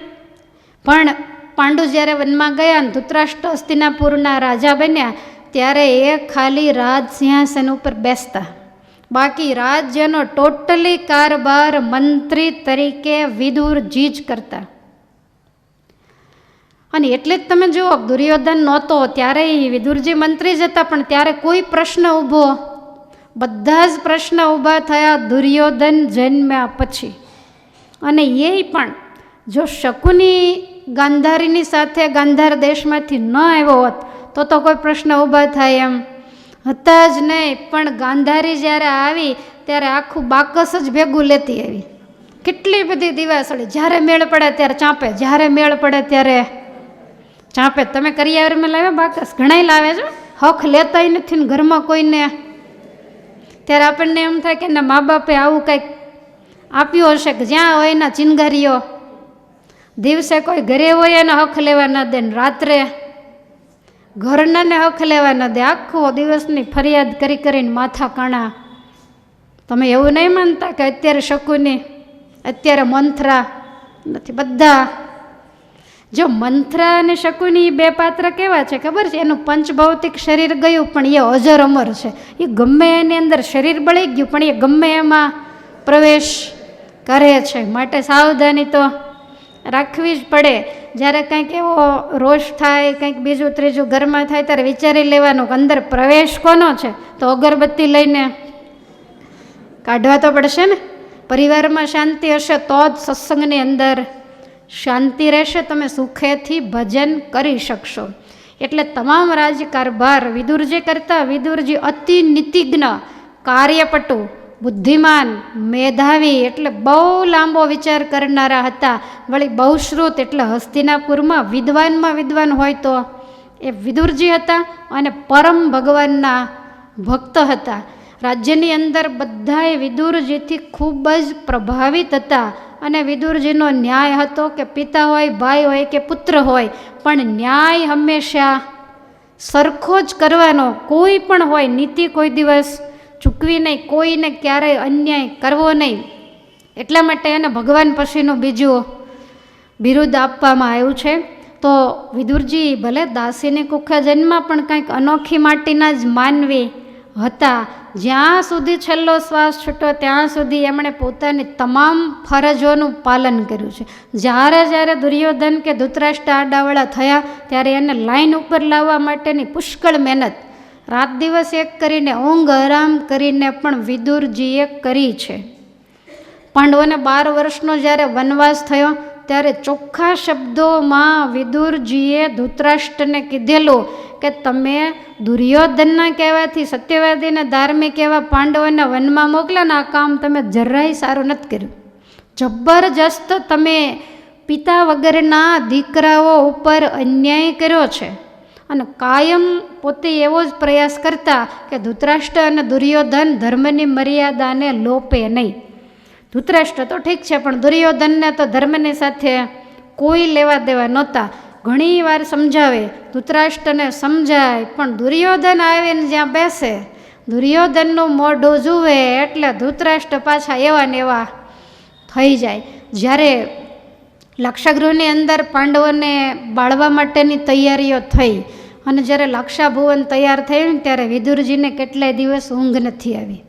પણ પાંડુ જ્યારે વનમાં ગયા અને ધૃતરાષ્ટ્ર હસ્તિનાપુરના રાજા બન્યા ત્યારે એ ખાલી રાજ સિંહાસન ઉપર બેસતા, બાકી રાજ્યનો ટોટલી કારભાર મંત્રી તરીકે વિદુરજી જ કરતા. અને એટલે જ તમે જુઓ, દુર્યોધન નહોતો ત્યારે વિદુરજી મંત્રી જ હતા, પણ ત્યારે કોઈ પ્રશ્ન ઊભો, બધા જ પ્રશ્ન ઊભા થયા દુર્યોધન જન્મ્યા પછી. અને એ પણ જો શકુની ગાંધારીની સાથે ગાંધાર દેશમાંથી ન આવ્યો હોત તો કોઈ પ્રશ્ન ઊભા થાય એમ હતા જ નહીં. પણ ગાંધારી જ્યારે આવી ત્યારે આખું બાકસ જ ભેગું લેતી આવી. કેટલી બધી દિવાસળી, જ્યારે મેળ પડે ત્યારે ચાંપે, જ્યારે મેળ પડે ત્યારે ચાંપે. તમે કરિયાવરમાં લાવ્યા બાકસ? ઘણાય લાવે છે, હક લેતાય નથી ને ઘરમાં કોઈને. ત્યારે આપણને એમ થાય કે એના મા બાપે આવું કંઈક આપ્યું હશે કે જ્યાં હોય એના ચિનગારીઓ, દિવસે કોઈ ઘરે હોય એને હક લેવા ન દે, ને રાત્રે ઘરનાને હક લેવા ન દે. આખો દિવસની ફરિયાદ કરી કરીને માથા કાણા. તમે એવું નહીં માનતા કે અત્યારે શકુની, અત્યારે મંથરા નથી, બધા. જો મંથરા અને શકુની 2 પાત્ર કેવા છે ખબર છે? એનું પંચભૌતિક શરીર ગયું પણ એ અજર અમર છે. એ ગમે એની અંદર શરીર બળી ગયું પણ એ ગમે એમાં પ્રવેશ કરે છે. માટે સાવધાની તો રાખવી જ પડે. જ્યારે કંઈક એવો રોષ થાય, કંઈક બીજું ત્રીજું ઘરમાં થાય ત્યારે વિચારી લેવાનું કે અંદર પ્રવેશ કોનો છે, તો અગરબત્તી લઈને કાઢવા તો પડશે ને. પરિવારમાં શાંતિ હશે તો જ સત્સંગની અંદર શાંતિ રહેશે, તમે સુખેથી ભજન કરી શકશો. એટલે તમામ રાજકારભાર વિદુરજી કરતા. વિદુરજી અતિ નીતિજ્ઞ, કાર્યપટુ, બુદ્ધિમાન, મેધાવી, એટલે બહુ લાંબો વિચાર કરનારા હતા. વળી બહુશ્રુત, એટલે હસ્તિનાપુરમાં વિદ્વાન હોય તો એ વિદુરજી હતા અને પરમ ભગવાનના ભક્ત હતા. રાજ્યની અંદર બધાએ વિદુરજીથી ખૂબ જ પ્રભાવિત હતા. અને વિદુરજીનો ન્યાય હતો કે પિતા હોય, ભાઈ હોય કે પુત્ર હોય, પણ ન્યાય હંમેશા સરખો જ કરવાનો. કોઈ પણ હોય, નીતિ કોઈ દિવસ ચૂકવી નહીં, કોઈને ક્યારેય અન્યાય કરવો નહીં. એટલા માટે એને ભગવાન પછીનું બીજું બિરુદ આપવામાં આવ્યું છે. તો વિદુરજી ભલે દાસીની કુખે જન્મા પણ કંઈક અનોખી માટીના જ માનવી હતા. જ્યાં સુધી છેલ્લો શ્વાસ છૂટ્યો ત્યાં સુધી એમણે પોતાની તમામ ફરજોનું પાલન કર્યું છે. જ્યારે દુર્યોધન કે ધૃતરાષ્ટ્ર આડાવડા થયા ત્યારે એને લાઈન ઉપર લાવવા માટેની પુષ્કળ મહેનત રાત દિવસ એક કરીને, ઊંઘ આરામ કરીને પણ વિદુરજીએ કરી છે. પાંડવોને 12 વર્ષનો જ્યારે વનવાસ થયો ત્યારે ચોખ્ખા શબ્દોમાં વિદુરજીએ ધૃતરાષ્ટ્રને કીધેલું કે તમે દુર્યોધનના કહેવાથી સત્યવાદીને ધાર્મિક એવા પાંડવોને વનમાં મોકલ્યા ને આ કામ તમે જરાય સારું નથી કર્યું. જબરજસ્ત તમે પિતા વગરના દીકરાઓ ઉપર અન્યાય કર્યો છે. અને કાયમ પોતે એવો જ પ્રયાસ કરતા કે ધૃતરાષ્ટ્ર અને દુર્યોધન ધર્મની મર્યાદાને લોપે નહીં. ધૃતરાષ્ટ્ર તો ઠીક છે પણ દુર્યોધનને તો ધર્મની સાથે કોઈ લેવા દેવા નહોતા. ઘણી વાર સમજાવે, ધૃતરાષ્ટ્રને સમજાય, પણ દુર્યોધન આવીને જ્યાં બેસે, દુર્યોધનનું મોઢું જુએ એટલે ધૃતરાષ્ટ્ર પાછા એવા ને એવા થઈ જાય. જ્યારે લાક્ષાગૃહની અંદર પાંડવોને બાળવા માટેની તૈયારીઓ થઈ અને જ્યારે લાક્ષાભુવન તૈયાર થયું ત્યારે વિદુરજીને કેટલાય દિવસ ઊંઘ નથી આવી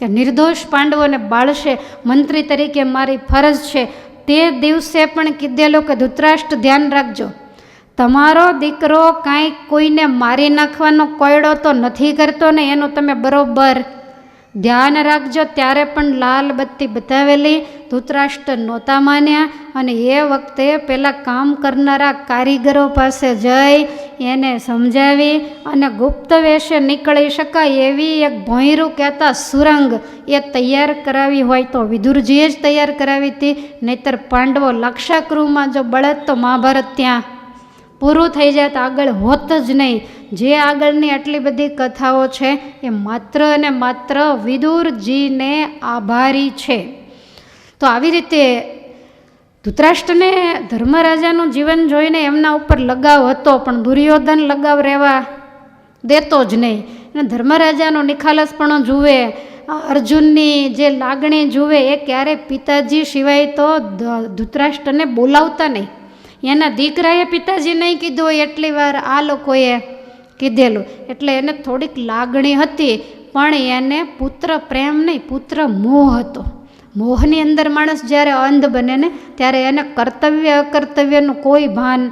કે નિર્દોષ પાંડવોને બાળશે, મંત્રી તરીકે મારી ફરજ છે. તે દિવસે પણ કીધેલું કે ધૃતરાષ્ટ્ર ધ્યાન રાખજો, તમારો દીકરો કાંઈક કોઈને મારી નાખવાનો કોયડો તો નથી કરતો ને, એનું તમે બરોબર ધ્યાન રાખજો, ત્યારે પણ લાલ બત્તી બતાવેલી, ધૃતરાષ્ટ્ર નહોતા માન્યા અને એ વખતે પેલા કામ કરનારા કારીગરો પાસે જઈ એને સમજાવી અને ગુપ્ત વેશે નીકળી શકાય એવી એક ભોંયરું કહેતા સુરંગ એ તૈયાર કરાવી હોય તો વિદુરજીએ જ તૈયાર કરાવી હતી, નહીતર પાંડવો લાક્ષાગૃહમાં જો બળદ તો મહાભારત ત્યાં પૂરું થઈ જાય તો આગળ હોત જ નહીં. જે આગળની આટલી બધી કથાઓ છે એ માત્ર અને માત્ર વિદુરજીને આભારી છે. તો આવી રીતે ધૃતરાષ્ટ્રને ધર્મરાજાનું જીવન જોઈને એમના ઉપર લગાવ હતો, પણ દુર્યોધન લગાવ રહેવા દેતો જ નહીં. અને ધર્મરાજાનો નિખાલસપણો જુએ, અર્જુનની જે લાગણી જુએ, એ ક્યારે પિતાજી સિવાય તો ધૃતરાષ્ટ્રને બોલાવતા નહીં. એના દીકરાએ પિતાજી નહીં કીધું હોય એટલી વાર આ લોકોએ કીધેલું, એટલે એને થોડીક લાગણી હતી, પણ એને પુત્ર પ્રેમ નહીં, પુત્ર મોહ હતો. મોહની અંદર માણસ જ્યારે અંધ બને ને ત્યારે એને કર્તવ્ય અકર્તવ્યનું કોઈ ભાન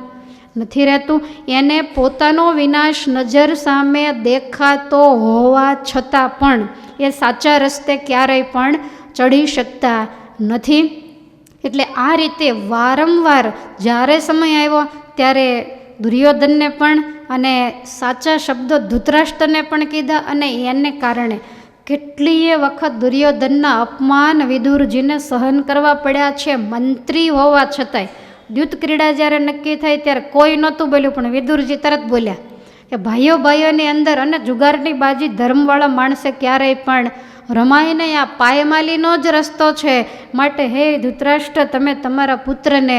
નથી રહેતું. એને પોતાનો વિનાશ નજર સામે દેખાતો હોવા છતાં પણ એ સાચા રસ્તે ક્યારેય પણ ચડી શકતા નથી. એટલે આ રીતે વારંવાર જ્યારે સમય આવ્યો ત્યારે દુર્યોધનને પણ અને સાચા શબ્દો ધૃતરાષ્ટ્રને પણ કીધા, અને એને કારણે કેટલીય વખત દુર્યોધનના અપમાન વિદુરજીને સહન કરવા પડ્યા છે, મંત્રી હોવા છતાંય. દ્યુત ક્રીડા જ્યારે નક્કી થઈ ત્યારે કોઈ નહોતું બોલ્યું, પણ વિદુરજી તરત બોલ્યા કે ભાઈઓ ભાઈઓની અંદર અને જુગારની બાજી ધર્મવાળા માણસે ક્યારેય પણ રમાય નહીં, આ પાયમાલીનો જ રસ્તો છે. માટે હે ધૃતરાષ્ટ્ર, તમે તમારા પુત્રને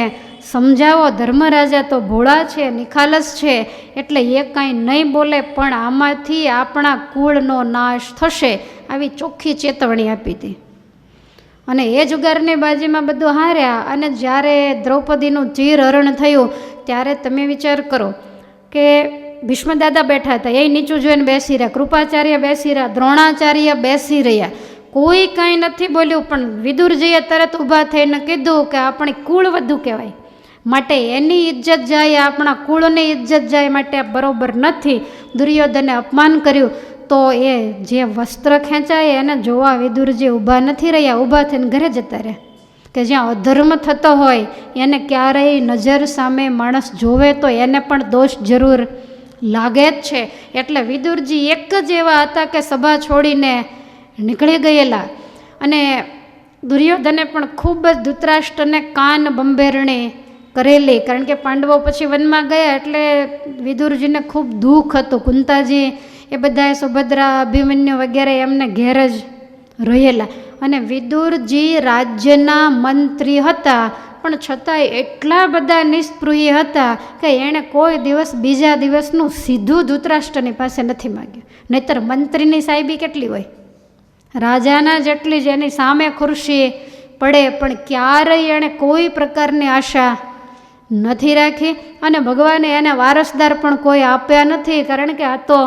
સમજાવો, ધર્મરાજા તો ભોળા છે, નિખાલસ છે, એટલે એ કાંઈ નહીં બોલે, પણ આમાંથી આપણા કુળનો નાશ થશે, આવી ચોખ્ખી ચેતવણી આપી હતી. અને એ જુગારની બાજીમાં બધું હાર્યા, અને જ્યારે દ્રૌપદીનું ચીરહરણ થયું ત્યારે તમે વિચાર કરો કે ભીષ્મદાદા બેઠા હતા, એ નીચું જોઈને બેસી રહ્યા, કૃપાચાર્ય બેસી રહ્યા, દ્રોણાચાર્ય બેસી રહ્યા, કોઈ કાંઈ નથી બોલ્યું. પણ વિદુરજીએ તરત ઊભા થઈને કીધું કે આપણે કુળ વધુ કહેવાય, માટે એની ઇજ્જત જાય, આપણા કુળની ઇજ્જત જાય, માટે આ બરોબર નથી. દુર્યોધને અપમાન કર્યું તો એ જે વસ્ત્ર ખેંચાય એને જોવા વિદુરજી ઊભા નથી રહ્યા, ઊભા થઈને ઘરે જતા રહ્યા. કે જ્યાં અધર્મ થતો હોય એને ક્યારેય નજર સામે માણસ જોવે તો એને પણ દોષ જરૂર લાગે જ છે. એટલે વિદુરજી એક જ એવા હતા કે સભા છોડીને નીકળી ગયેલા. અને દુર્યોધને પણ ખૂબ જ ધૃતરાષ્ટ્રને કાન બંભેરણી કરેલી, કારણ કે પાંડવો પછી વનમાં ગયા એટલે વિદુરજીને ખૂબ દુઃખ હતું. કુંતાજી એ બધાએ સુભદ્રા, અભિમન્યુ વગેરે એમને ઘેર જ રહેલા. અને વિદુરજી રાજ્યના મંત્રી હતા, પણ છતાંય એટલા બધા નિસ્પૃહી હતા કે એણે કોઈ દિવસ બીજા દિવસનું સીધું ધૃતરાષ્ટ્રની પાસે નથી માગ્યું. નહીતર મંત્રીની સાહેબી કેટલી હોય, રાજાના જેટલી જ એની સામે ખુરશી પડે, પણ ક્યારેય એણે કોઈ પ્રકારની આશા નથી રાખી. અને ભગવાને એને વારસદાર પણ કોઈ આપ્યા નથી, કારણ કે આ તો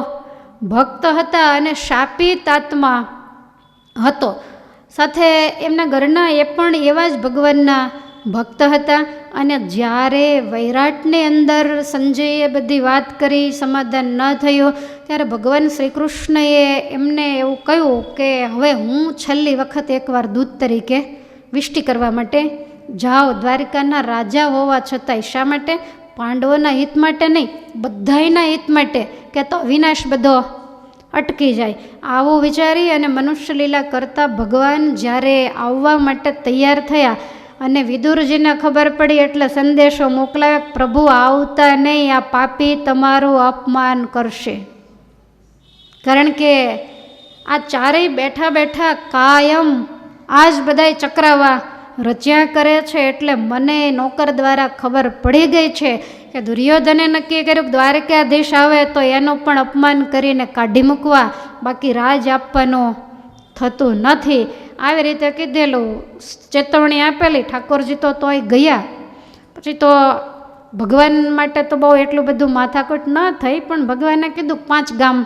ભક્ત હતા અને શાપિત આત્મા હતો. સાથે એમના ઘરના એ પણ એવા જ ભગવાનના ભક્ત હતા. અને જ્યારે વૈરાટની અંદર સંજયે બધી વાત કરી, સમાધાન ન થયું, ત્યારે ભગવાન શ્રી કૃષ્ણએ એમને એવું કહ્યું કે હવે હું છેલ્લી વખત એકવાર દૂત તરીકે વિષ્ટિ કરવા માટે જાઓ. દ્વારિકાના રાજા હોવા છતાંય શા માટે? પાંડવોના હિત માટે નહીં, બધાયના હિત માટે, કે તો વિનાશ બધો અટકી જાય. આવું વિચારી અને મનુષ્ય લીલા કરતાં ભગવાન જ્યારે આવવા માટે તૈયાર થયા અને વિદુરજીને ખબર પડી એટલે સંદેશો મોકલાવ્યો, પ્રભુ આવતા નહીં, આ પાપી તમારું અપમાન કરશે. કારણ કે આ ચારેય બેઠા બેઠા કાયમ આ જ બધાય ચક્રાવા રચ્યા કરે છે. એટલે મને નોકર દ્વારા ખબર પડી ગઈ છે કે દુર્યોધને નક્કી કર્યું કે દ્વારકાધીશ આવે તો એનું પણ અપમાન કરીને કાઢી મૂકવા, બાકી રાજ આપવાનું થતું નથી. આવી રીતે કીધેલું, ચેતવણી આપેલી. ઠાકોરજી તો તોય ગયા. પછી તો ભગવાન માટે તો બહુ એટલું બધું માથાકૂટ ન થઈ, પણ ભગવાને કીધું 5 ગામ,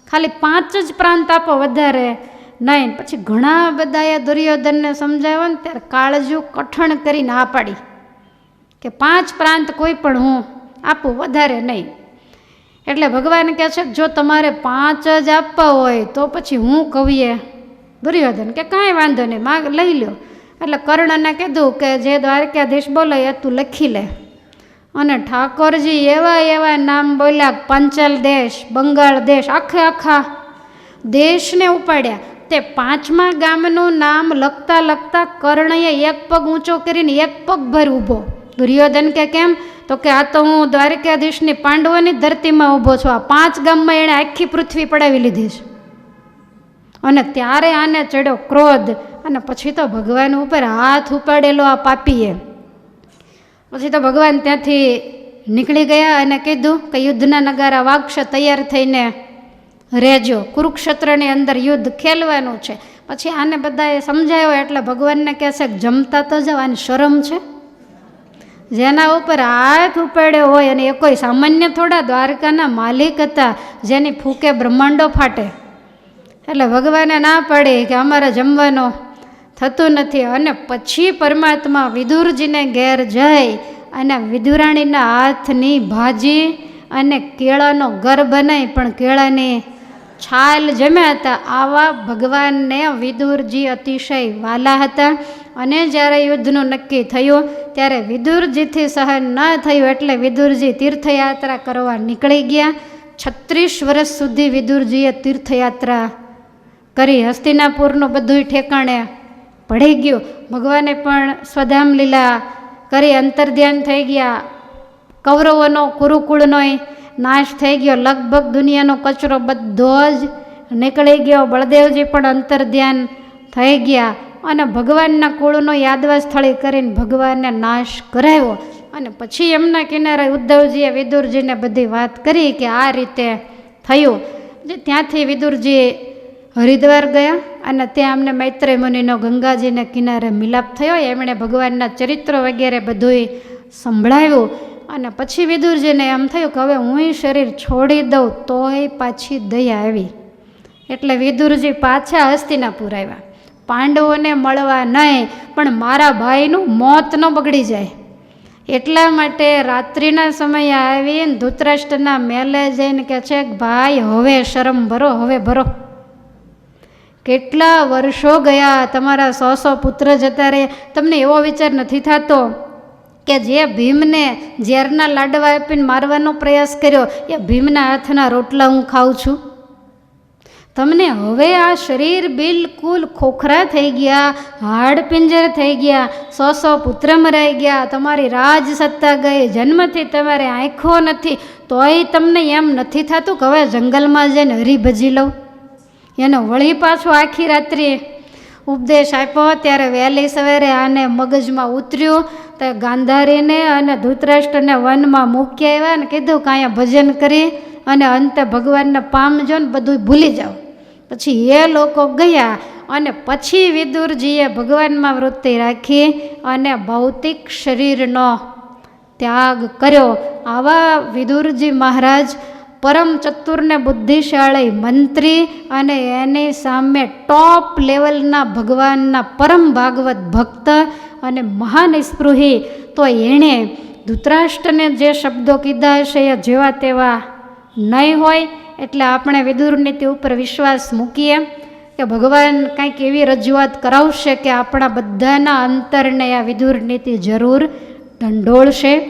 ખાલી 5 જ પ્રાંત આપો, વધારે નહીં. પછી ઘણા બધાએ દુર્યોધનને સમજાવ્યો ને ત્યારે કાળજું કઠણ કરીને આ પાડી કે 5 પ્રાંત કોઈ પણ હું આપું, વધારે નહીં. એટલે ભગવાન કહે છે કે જો તમારે 5 જ આપવા હોય તો પછી હું કવિએ દુર્યોધન કે કાંઈ વાંધો નહીં, માગ લઈ લ્યો. એટલે કર્ણને કીધું કે જે દ્વારકાધીશ બોલે એ તું લખી લે. અને ઠાકોરજી એવા એવા નામ બોલ્યા, પાંચાલ દેશ, બંગાળ દેશ, આખા દેશને ઉપાડ્યા. તે 5મા ગામનું નામ લખતા લખતા કર્ણએ એક પગ ઊંચો કરીને એક પગ ભર ઊભો. દુર્યોધન કે કેમ? તો કે આ તો હું દ્વારકાધીશની પાંડવોની ધરતીમાં ઊભો છું, આ 5 ગામમાં એણે આખી પૃથ્વી પડાવી લીધી છે. અને ત્યારે આને ચડ્યો ક્રોધ, અને પછી તો ભગવાન ઉપર હાથ ઉપાડેલો આ પાપીએ. પછી તો ભગવાન ત્યાંથી નીકળી ગયા અને કીધું કે યુદ્ધના નગારા વાગશે, તૈયાર થઈને રહેજો, કુરુક્ષેત્રની અંદર યુદ્ધ ખેલવાનું છે. પછી આને બધાએ સમજાયો એટલે ભગવાનને કહેશે કે જમતા તો જાવ, આની શરમ છે? જેના ઉપર હાથ ઉપાડ્યો હોય, અને એ કોઈ સામાન્ય થોડા દ્વારકાના માલિક હતા, જેની ફૂકે બ્રહ્માંડો ફાટે. એટલે ભગવાને ના પાડી કે અમારે જમવાનો થતું નથી. અને પછી પરમાત્મા વિદુરજીને ઘેર જઈ અને વિદુરાણીના હાથની ભાજી અને કેળાનો ઘર બનાવી પણ કેળાની છાલ જમ્યા હતા. આવા ભગવાનને વિદુરજી અતિશય વાલા હતા. અને જ્યારે યુદ્ધનું નક્કી થયું ત્યારે વિદુરજીથી સહન ન થયું એટલે વિદુરજી તીર્થયાત્રા કરવા નીકળી ગયા. 36 વર્ષ સુધી વિદુરજીએ તીર્થયાત્રા કરી. હસ્તિનાપુરનું બધું ઠેકાણે પડી ગયું. ભગવાને પણ સ્વધામ લીલા કરી અંતર્ધ્યાન થઈ ગયા. કૌરવોનો કુરુકુળનો નાશ થઈ ગયો. લગભગ દુનિયાનો કચરો બધો જ નીકળી ગયો. બળદેવજી પણ અંતર્ધ્યાન થઈ ગયા. અને ભગવાનના કુળનો યાદવા સ્થળે કરીને ભગવાનને નાશ કરાવ્યો. અને પછી એમના કિનારે ઉદ્ધવજીએ વિદુરજીને બધી વાત કરી કે આ રીતે થયું. ત્યાંથી વિદુરજી હરિદ્વાર ગયા અને ત્યાં અમને મૈત્રેય મુનિનો ગંગાજીને કિનારે મિલાપ થયો. એમણે ભગવાનના ચરિત્રો વગેરે બધું સંભળાવ્યું. અને પછી વિદુરજીને એમ થયું કે હવે હું શરીર છોડી દઉં તોય પાછી દયા આવી. એટલે વિદુરજી પાછા હસ્તિનાપુર આવ્યા. પાંડવોને મળવા નહીં, પણ મારા ભાઈનું મોત ન બગડી જાય એટલા માટે રાત્રિના સમયે આવીને ધૃતરાષ્ટ્રના મેલે જઈને કહે છે કે ભાઈ હવે શરમ ભરો, હવે ભરો. કેટલા વર્ષો ગયા, તમારા 100 પુત્ર જતા રહે. તમને એવો વિચાર નથી થતો કે જે ભીમને ઝેરના લાડવા આપીને મારવાનો પ્રયાસ કર્યો એ ભીમના હાથના રોટલા હું ખાઉં છું? તમને હવે આ શરીર બિલકુલ ખોખરા થઈ ગયા, હાડ પિંજર થઈ ગયા, 100 પુત્ર મરાઈ ગયા, તમારી રાજ સત્તા ગઈ, જન્મથી તમારે આંખો નથી, તોય તમને એમ નથી થતું કે હવે જંગલમાં જઈને હરીભજી લઉં? એનો વળી પાછો આખી રાત્રિ ઉપદેશ આપ્યો. ત્યારે વહેલી સવારે આને મગજમાં ઉતર્યું તો ગાંધારીને અને ધૃતરાષ્ટ્રને વનમાં મૂકી આવ્યા અને કીધું કે અહીંયા ભજન કરી અને અંતે ભગવાનને પામજો ને બધું ભૂલી જાઓ. પછી એ લોકો ગયા અને પછી વિદુરજીએ ભગવાનમાં વૃત્તિ રાખી અને ભૌતિક શરીરનો ત્યાગ કર્યો. આવા વિદુરજી મહારાજ પરમ ચતુરને બુદ્ધિશાળી મંત્રી અને એની સામે ટોપ લેવલના ભગવાનના પરમ ભાગવત ભક્ત અને મહાન સ્પૃહી. તો એણે ધૃતરાષ્ટ્રને જે શબ્દો કીધા હશે એ જેવા તેવા નહીં હોય. એટલે આપણે વિદુર નીતિ ઉપર વિશ્વાસ મૂકીએ કે ભગવાન કંઈક એવી રજૂઆત કરાવશે કે આપણા બધાના અંતરને આ વિદુર નીતિ જરૂર ઢંઢોળશે.